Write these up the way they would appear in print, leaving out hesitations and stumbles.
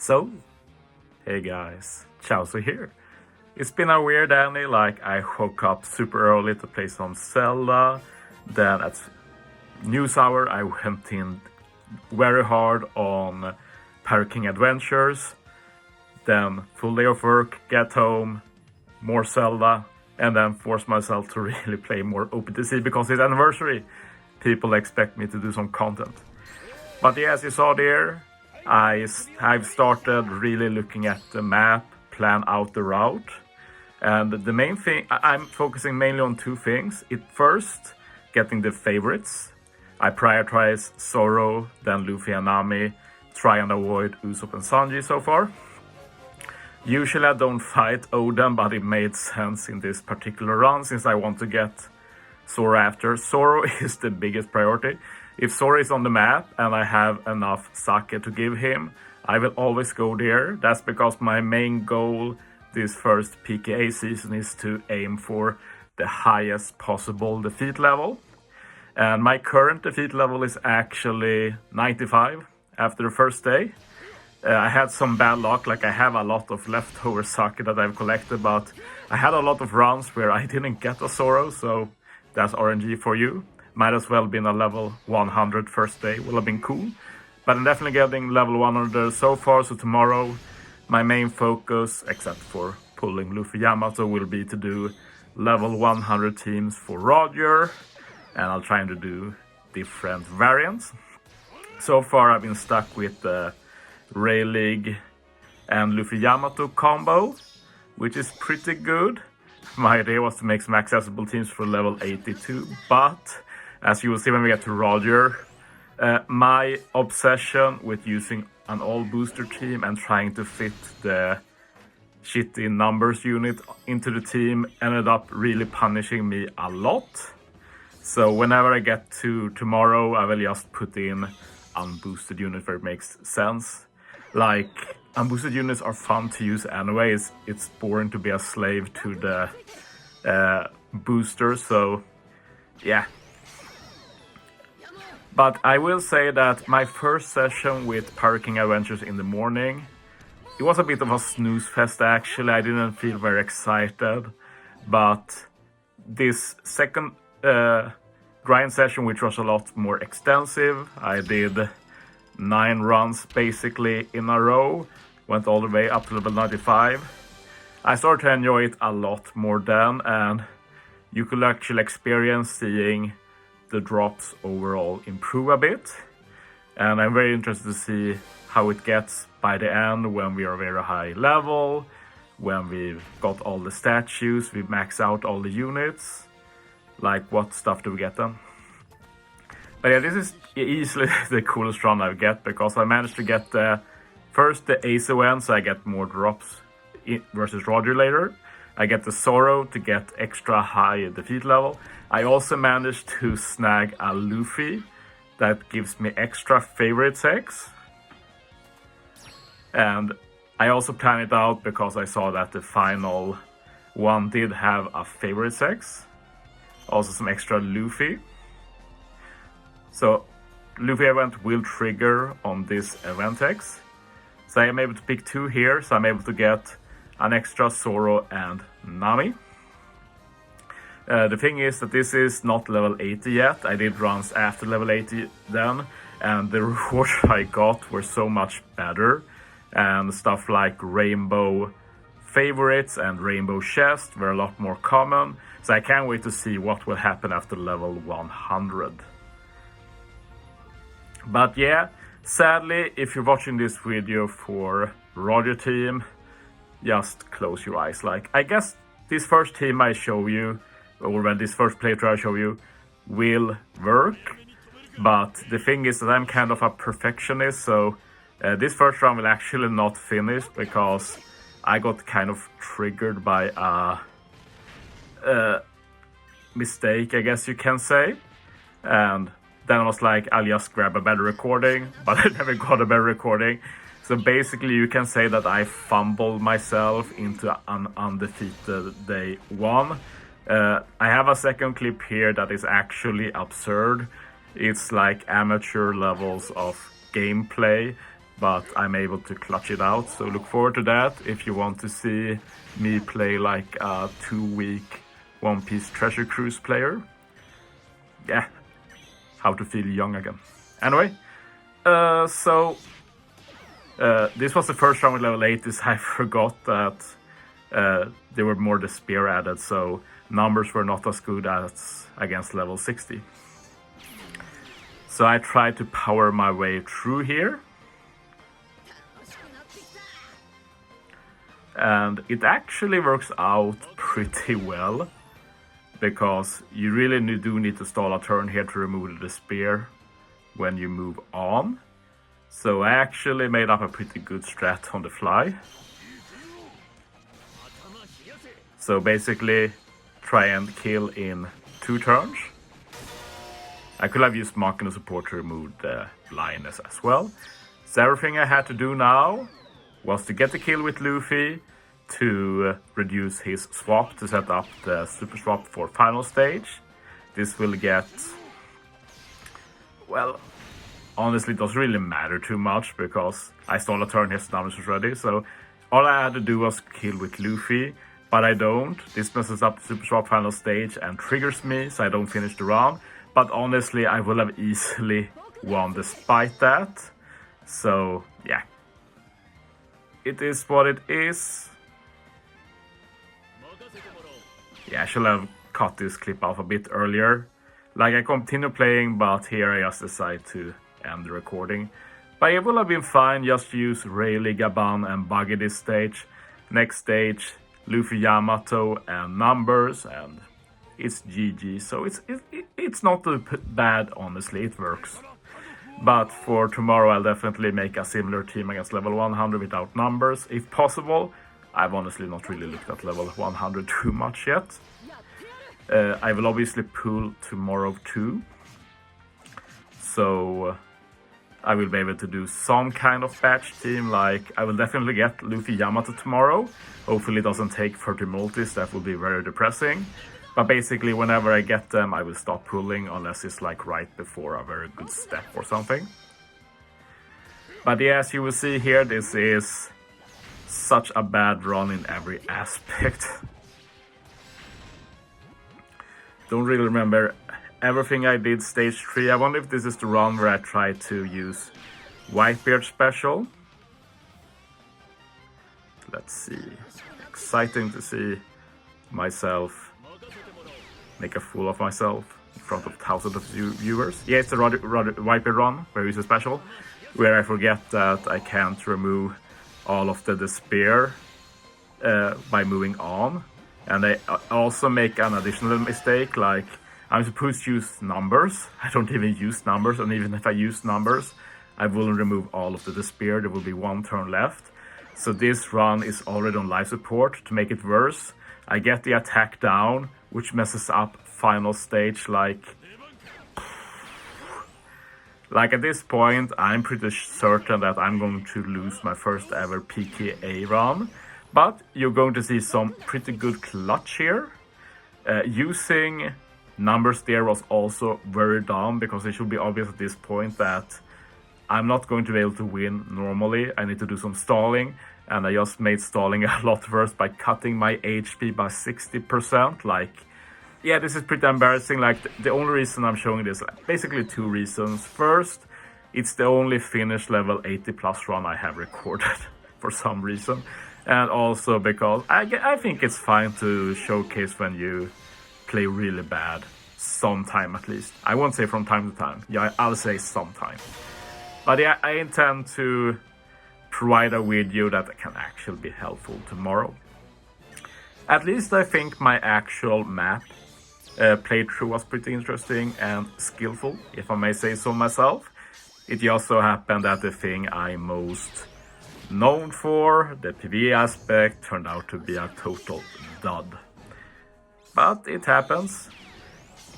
So, hey guys, Chauzu here. It's been a weird day, like I woke up super early to play some Zelda, then at news hour I went in very hard on Pirate King Adventures, then full day of work, get home, more Zelda, and then force myself to really play more OPTC because it's anniversary. People expect me to do some content. But yeah, as you saw there, I've started really looking at the map, plan out the route. And the main thing, I'm focusing mainly on two things. First, getting the favorites. I prioritize Zoro, then Luffy and Nami, try and avoid Usopp and Sanji so far. Usually I don't fight Oden, but it made sense in this particular run since I want to get Zoro after. Zoro is the biggest priority. If Zoro is on the map and I have enough sake to give him, I will always go there. That's because my main goal this first PKA season is to aim for the highest possible defeat level. And my current defeat level is actually 95 after the first day. I had some bad luck, like I have a lot of leftover sake that I've collected, but I had a lot of runs where I didn't get a Zoro, so that's RNG for you. Might as well been a level 100 first day, will have been cool. But I'm definitely getting level 100 so far, so tomorrow my main focus, except for pulling Luffy Yamato, will be to do level 100 teams for Roger, and I'll try to do different variants. So far I've been stuck with the Rayleigh and Luffy Yamato combo, which is pretty good. My idea was to make some accessible teams for level 82, but as you will see when we get to Roger, my obsession with using an all booster team and trying to fit the shitty numbers unit into the team ended up really punishing me a lot. So whenever I get to tomorrow, I will just put in unboosted unit where it makes sense. Like, unboosted units are fun to use anyways. It's boring to be a slave to the booster, so yeah. But I will say that my first session with Pirate King Adventures in the morning, it was a bit of a snooze fest actually. I didn't feel very excited. But this second grind session, which was a lot more extensive, I did 9 runs basically in a row, went all the way up to level 95. I started to enjoy it a lot more then, and you could actually experience seeing the drops overall improve a bit. And I'm very interested to see how it gets by the end when we are very high level, when we've got all the statues, we max out all the units. Like, what stuff do we get then? But yeah, this is easily the coolest run I get because I managed to get first the ACON, so I get more drops versus Roger later. I get the Zoro to get extra high defeat level. I also managed to snag a Luffy that gives me extra favorite sex. And I also planned it out because I saw that the final one did have a favorite sex. Also some extra Luffy. So Luffy event will trigger on this event X. So I am able to pick 2 here, so I'm able to get an extra Zoro and Nami. The thing is that this is not level 80 yet. I did runs after level 80 then, and the rewards I got were so much better. And stuff like rainbow favorites and rainbow chest were a lot more common. So I can't wait to see what will happen after level 100. But yeah, sadly, if you're watching this video for Roger team, just close your eyes. Like, I guess this first team I show you, or when this first playthrough I show you, will work. But the thing is that I'm kind of a perfectionist, so this first round will actually not finish because I got kind of triggered by a mistake, I guess you can say. And then I was like, I'll just grab a better recording, but I never got a better recording. So basically you can say that I fumbled myself into an undefeated day 1. I have a second clip here that is actually absurd. It's like amateur levels of gameplay. but I'm able to clutch it out. So look forward to that if you want to see me play like a 2-week One Piece Treasure Cruise player. Yeah, how to feel young again. Anyway, this was the first round with level 8. I forgot that there were more despair added, so numbers were not as good as against level 60. So I tried to power my way through here. And it actually works out pretty well, because you really do need to stall a turn here to remove the despair when you move on. So I actually made up a pretty good strat on the fly. So basically try and kill in 2 turns. I could have used Mach and support to remove the blindness as well. So everything I had to do now was to get the kill with Luffy, to reduce his swap, to set up the super swap for final stage. This will get, well, honestly it doesn't really matter too much because I stole a turn, his numbers was ready. So all I had to do was kill with Luffy, but I don't. This messes up the super swap final stage and triggers me, so I don't finish the round. But honestly, I will have easily won despite that. So yeah, it is what it is. Yeah, I should have cut this clip off a bit earlier. Like, I continue playing, but here I just decide to end the recording. But it will have been fine, just use Rayleigh, Gaban and Buggy this stage. Next stage, Luffy, Yamato and numbers, and it's GG. So it's not too bad, honestly, it works. But for tomorrow I'll definitely make a similar team against level 100 without numbers, if possible. I've honestly not really looked at level 100 too much yet. I will obviously pull tomorrow too. So I will be able to do some kind of batch team, like I will definitely get Luffy Yamato tomorrow. Hopefully it doesn't take 30 multis, that will be very depressing. But basically whenever I get them I will stop pulling, unless it's like right before a very good step or something. But yeah, as you will see here, this is such a bad run in every aspect. Don't really remember everything I did stage 3. I wonder if this is the run where I tried to use Whitebeard special. Let's see. Exciting to see myself make a fool of myself in front of thousands of viewers. Yeah, it's the Whitebeard run where I use a special, where I forget that I can't remove all of the despair by moving on. And I also make an additional mistake, like I'm supposed to use numbers. I don't even use numbers, and even if I use numbers, I will remove all of the despair. There will be 1 turn left. So this run is already on life support. To make it worse, I get the attack down, which messes up final stage. Like at this point, I'm pretty certain that I'm going to lose my first ever PKA run. But you're going to see some pretty good clutch here. Using numbers there was also very dumb, because it should be obvious at this point that I'm not going to be able to win normally. I need to do some stalling, and I just made stalling a lot worse by cutting my HP by 60%. Like, yeah, this is pretty embarrassing. Like, the only reason I'm showing this, basically 2 reasons. First, it's the only finish level 80 plus run I have recorded for some reason. And also because I think it's fine to showcase when you play really bad, sometime at least. I won't say from time to time. Yeah, I'll say sometime. But yeah, I intend to provide a video that can actually be helpful tomorrow. At least I think my actual map playthrough was pretty interesting and skillful, if I may say so myself. It just so happened that the thing I'm most known for, the PvE aspect, turned out to be a total dud. But it happens.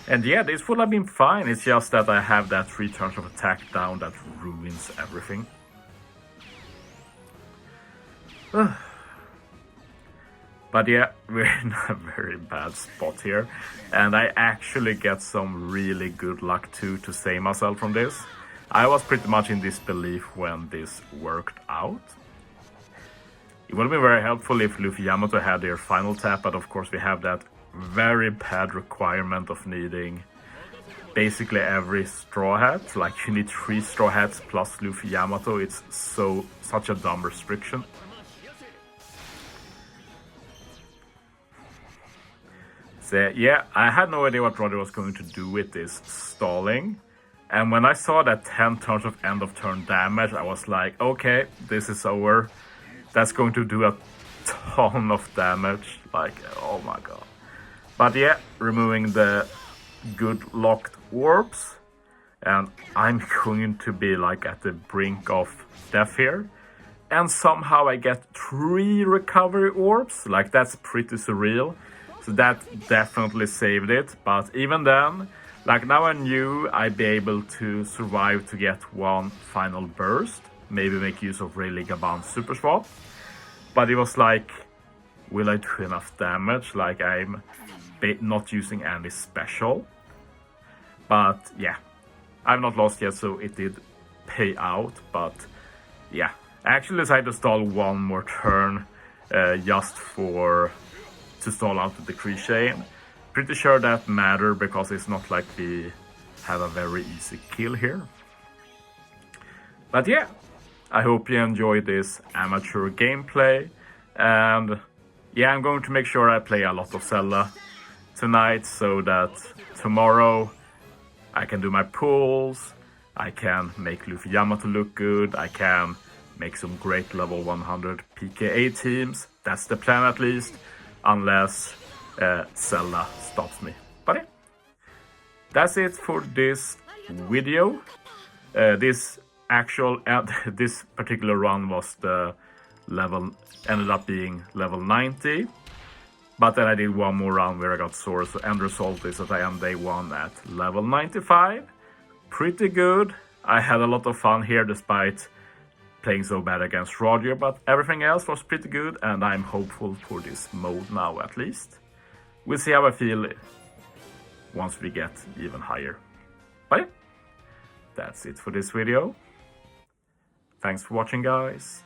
And yeah, this would have been fine, it's just that I have that 3 turns of attack down that ruins everything. But yeah, we're in a very bad spot here. And I actually get some really good luck too to save myself from this. I was pretty much in disbelief when this worked out. It would have been very helpful if Luffy Yamato had their final tap, but of course we have that very bad requirement of needing basically every straw hat. Like you need 3 straw hats plus Luffy Yamato. It's such a dumb restriction. So yeah, I had no idea what Roger was going to do with this stalling. And when I saw that 10 turns of end of turn damage, I was like, okay, this is over. That's going to do a ton of damage. Like, oh my god. But yeah, removing the good locked orbs. And I'm going to be like at the brink of death here. And somehow I get 3 recovery orbs. Like, that's pretty surreal. So that definitely saved it. But even then, like now I knew I'd be able to survive to get 1 final burst. Maybe make use of Rayleigh Gaban's super swap. But it was like, will I do enough damage? Like I'm not using any special. But yeah, I've not lost yet, so it did pay out. But yeah, I actually decided to stall 1 more turn just to stall out the decree chain. Pretty sure that mattered because it's not like we have a very easy kill here. But yeah, I hope you enjoyed this amateur gameplay. And yeah, I'm going to make sure I play a lot of Zelda tonight so that tomorrow I can do my pulls, I can make Luffy Yamato look good, I can make some great level 100 PKA teams. That's the plan at least, unless Zelda stops me. But yeah, that's it for this video. This particular run was the ended up being level 90. But then I did 1 more round where I got sore, so end result is that I am day 1 at level 95. Pretty good. I had a lot of fun here despite playing so bad against Roger, but everything else was pretty good and I'm hopeful for this mode now at least. We'll see how I feel once we get even higher. But yeah, that's it for this video. Thanks for watching, guys.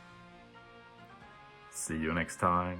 See you next time.